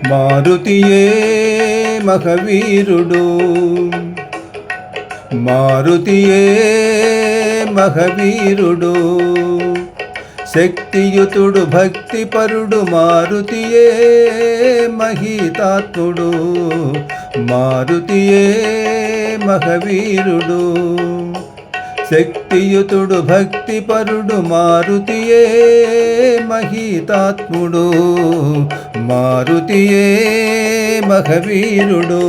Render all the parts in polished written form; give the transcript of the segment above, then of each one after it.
మారుతియే మహవీరుడు, మారుతియే మహవీరుడు, శక్తియుతుడు భక్తిపరుడు, మారుతియే మహితాత్ముడు, మారుతియే మహవీరుడు, శక్తియుతుడు భక్తిపరుడు, మారుతియే మహితాత్ముడు, మారుతియే మహవీరుడు.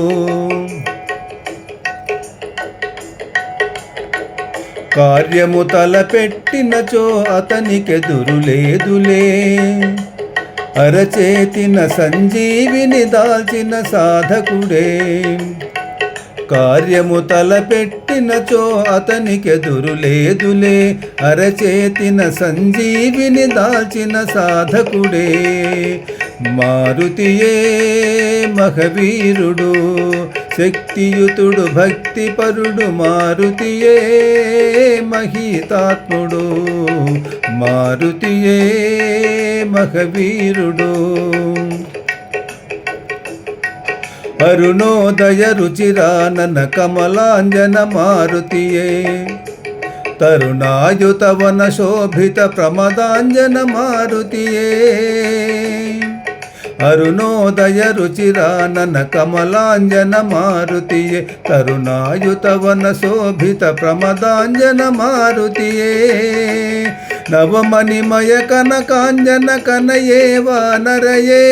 కార్యము తలపెట్టినచో అతనికెదురు లేదులే, అరచేతిన సంజీవిని దాల్చిన సాధకుడే. కార్యము తలపెట్టినచో అతనికెదురు లేదులే, అరచేతిన సంజీవిని దాల్చిన సాధకుడే. మారుతియే మహవీరుడు, శక్తియుతుడు భక్తిపరుడు, మారుతియే మహితాత్ముడు, మారుతియే మహవీరుడు. అరుణోదయ రుచిరానన కమలాంజన మారుతియే, తరుణాయుతవన శోభిత ప్రమదాంజన మారుతియే. అరుణోదయ రుచిరానన కమలాంజన మారుతియే, తరుణాయుతవన శోభిత ప్రమదాంజన మారుతియే. నవమణిమయ కనకాంజన కనయే వానరయే,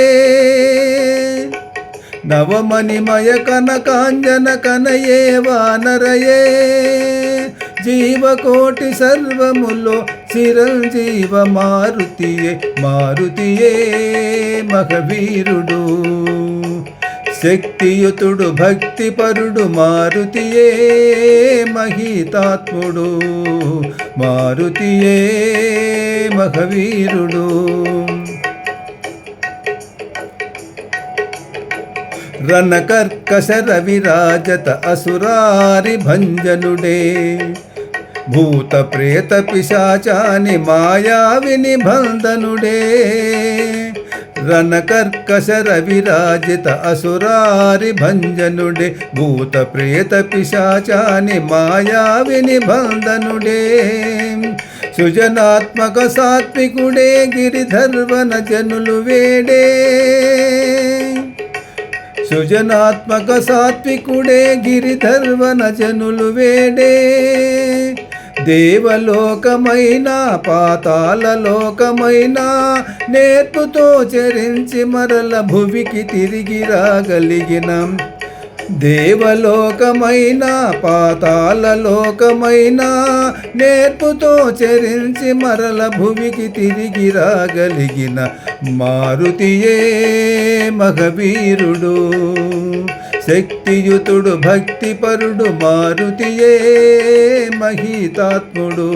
నవమణిమయ కనకాంజన కనయే వానరయే. జీవకోటి సర్వములో చిరంజీవ మారుతియే, మారుతియే మహవీరుడు, శక్తియుతుడు భక్తిపరుడు, మారుతియే మహితాత్ముడు, మారుతియే మహవీరుడు. రణకర్కశ రవిరాజత అసురారి భంజనుడే, భూత ప్రేత పిశాచాని మాయావిని బంధనుడే. రణకర్కశ రవిరాజిత అసురారి భంజనుడే, భూత ప్రేత పిశాచాని మాయావిని బంధనుడే. సృజనాత్మక సాత్వికుడే, గిరిధర్వన జనులు వేడే. సృజనాత్మక సాత్వికుడే, గిరిధర్వన జనులు వేడే. దేవలోకమైన పాతాళ లోకమైన నేర్పుతో చరించి మరల భువికి తిరిగి రాగలిగిన. దేవలోకమైన పాతాళ లోకమైన నేర్పుతో చరించి మరల భువికి తిరిగి రాగలిగిన మారుతియే మహవీరుడు, శక్తియుతుడు భక్తిపరుడు, మారుతియే మహితాత్ముడు,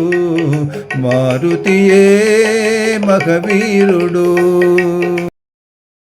మారుతియే మహవీరుడు.